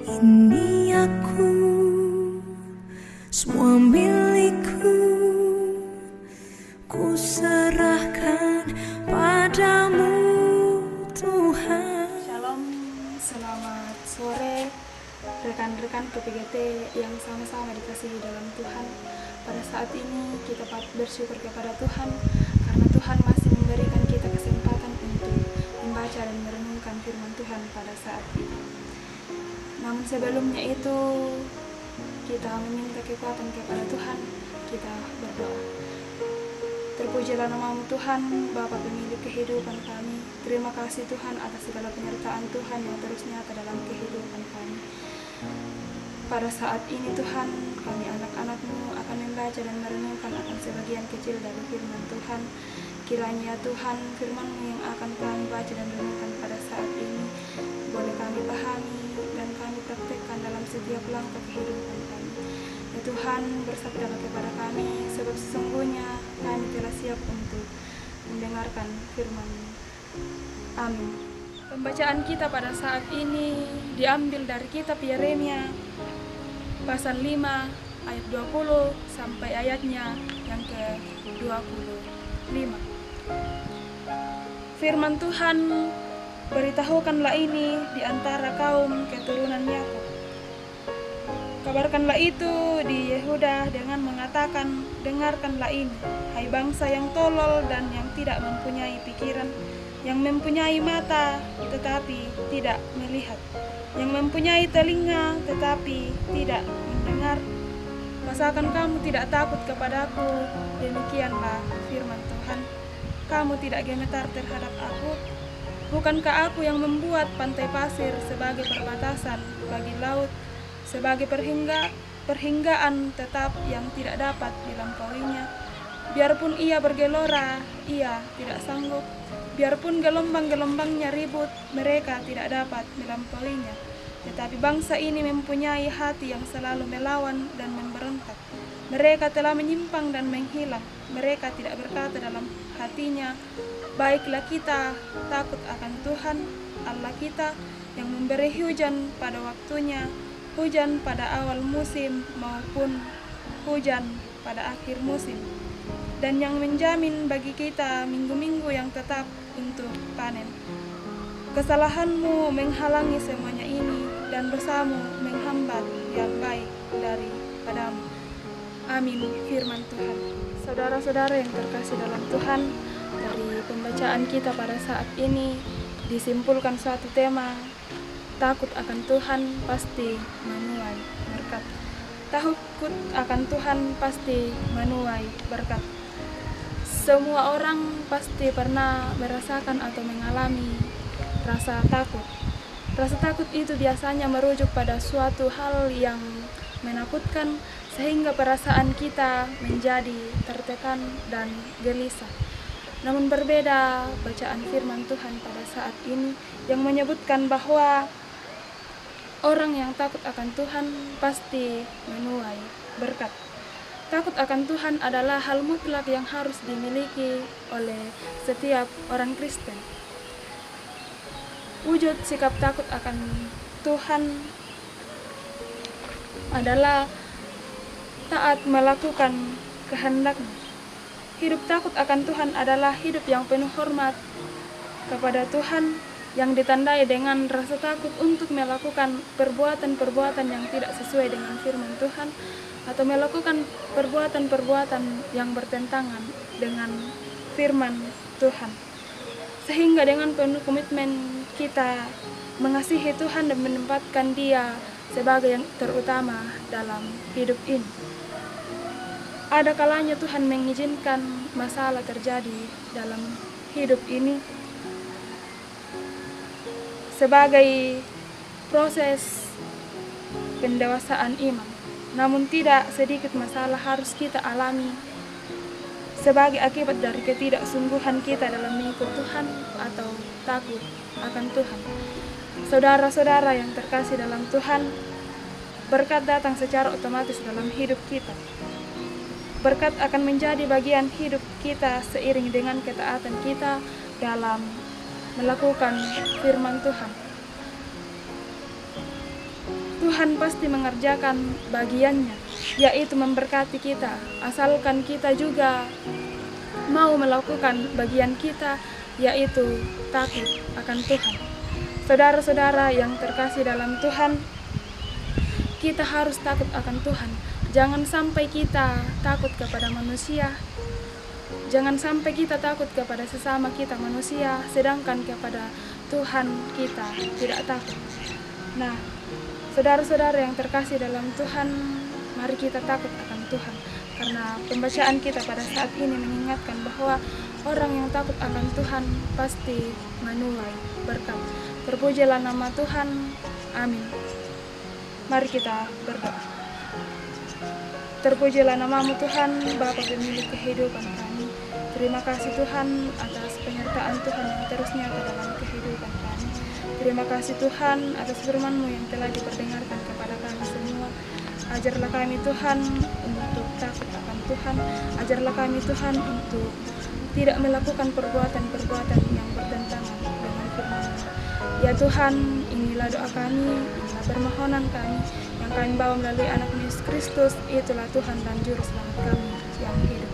Ini aku, semua milikku, ku serahkan padamu Tuhan. Shalom, selamat sore rekan-rekan PPGT yang sama-sama dikasihi dalam Tuhan. Pada saat ini kita patut bersyukur kepada Tuhan karena Tuhan masih memberikan kita kesempatan untuk membaca dan merenungkan firman Tuhan pada saat ini. Namun sebelumnya itu kita meminta kekuatan kepada Tuhan, kita berdoa. Terpujilah namamu Tuhan, Bapa pemilik kehidupan kami. Terima kasih Tuhan atas segala penyertaan Tuhan yang terus nyata dalam kehidupan kami. Pada saat ini Tuhan, kami anak-anak-Mu akan membaca dan merenungkan akan sebagian kecil dari firman Tuhan. Kiranya Tuhan, firman-Mu yang akan kami baca dan renungkan pada saat ini boleh kami pahami dan kami praktekkan dalam setiap langkah kehidupan kami. Ya Tuhan, bersabdalah kepada kami, sebab sesungguhnya kami telah siap untuk mendengarkan firman-Mu. Amin. Pembacaan kita pada saat ini diambil dari kitab Yeremia pasal 5 ayat 20 sampai ayatnya yang ke-25. Firman Tuhan, beritahukanlah ini di antara kaum keturunan Yakub. Kabarkanlah itu di Yehuda dengan mengatakan, dengarkanlah ini, hai bangsa yang tolol dan yang tidak mempunyai pikiran, yang mempunyai mata tetapi tidak melihat, yang mempunyai telinga tetapi tidak mendengar. Masakan kamu tidak takut kepadaku? Demikianlah firman Tuhan. Kamu tidak gemetar terhadap aku? Bukankah aku yang membuat pantai pasir sebagai perbatasan bagi laut, sebagai perhinggaan tetap yang tidak dapat dilampauinya? Biarpun ia bergelora, ia tidak sanggup. Biarpun gelombang-gelombangnya ribut, mereka tidak dapat melampauinya. Tetapi bangsa ini mempunyai hati yang selalu melawan dan memberontak. Mereka telah menyimpang dan menghilang. Mereka tidak berkata dalam hatinya, baiklah kita takut akan Tuhan Allah kita yang memberi hujan pada waktunya, hujan pada awal musim maupun hujan pada akhir musim, dan yang menjamin bagi kita minggu-minggu yang tetap untuk panen. Kesalahanmu menghalangi semuanya ini, dan dosamu menghambat yang baik daripadamu. Amin. Firman Tuhan. Saudara-saudara yang terkasih dalam Tuhan, dari pembacaan kita pada saat ini disimpulkan suatu tema, takut akan Tuhan pasti menuai berkat. Takut akan Tuhan pasti menuai berkat. Semua orang pasti pernah merasakan atau mengalami rasa takut. Rasa takut itu biasanya merujuk pada suatu hal yang menakutkan sehingga perasaan kita menjadi tertekan dan gelisah. Namun berbeda bacaan firman Tuhan pada saat ini yang menyebutkan bahwa orang yang takut akan Tuhan pasti menuai berkat. Takut akan Tuhan adalah hal mutlak yang harus dimiliki oleh setiap orang Kristen. Wujud sikap takut akan Tuhan adalah taat melakukan kehendak-Nya. Hidup takut akan Tuhan adalah hidup yang penuh hormat kepada Tuhan, yang ditandai dengan rasa takut untuk melakukan perbuatan-perbuatan yang tidak sesuai dengan firman Tuhan, atau melakukan perbuatan-perbuatan yang bertentangan dengan firman Tuhan. Sehingga dengan penuh komitmen kita mengasihi Tuhan dan menempatkan Dia sebagai yang terutama dalam hidup ini. Ada kalanya Tuhan mengizinkan masalah terjadi dalam hidup ini sebagai proses pendewasaan iman. Namun tidak sedikit masalah harus kita alami sebagai akibat dari ketidaksungguhan kita dalam mengikut Tuhan atau takut akan Tuhan. Saudara-saudara yang terkasih dalam Tuhan, berkat datang secara otomatis dalam hidup kita. Berkat akan menjadi bagian hidup kita seiring dengan ketaatan kita dalam melakukan firman Tuhan. Tuhan pasti mengerjakan bagiannya, yaitu memberkati kita, asalkan kita juga mau melakukan bagian kita, yaitu takut akan Tuhan. Saudara-saudara yang terkasih dalam Tuhan, kita harus takut akan Tuhan. Jangan sampai kita takut kepada manusia. Jangan sampai kita takut kepada sesama kita manusia, sedangkan kepada Tuhan kita tidak takut. Nah, saudara-saudara yang terkasih dalam Tuhan, mari kita takut akan Tuhan. Karena pembacaan kita pada saat ini mengingatkan bahwa orang yang takut akan Tuhan pasti menuai berkat. Terpujilah nama Tuhan. Amin. Mari kita berdoa. Terpujilah namamu Tuhan, Bapa pemilik kehidupan kami. Terima kasih Tuhan atas penyertaan Tuhan yang terus nyata dalam kehidupan kami. Terima kasih Tuhan atas firman-Mu yang telah diperdengarkan kepada kami semua. Ajarlah kami Tuhan untuk takut akan Tuhan. Ajarlah kami Tuhan untuk tidak melakukan perbuatan-perbuatan yang bertentangan dengan firman-Mu. Ya Tuhan, inilah doa kami, inilah permohonan kami yang kami bawa melalui anak Yesus Kristus. Itulah Tuhan dan Juru Selamat kami yang hidup.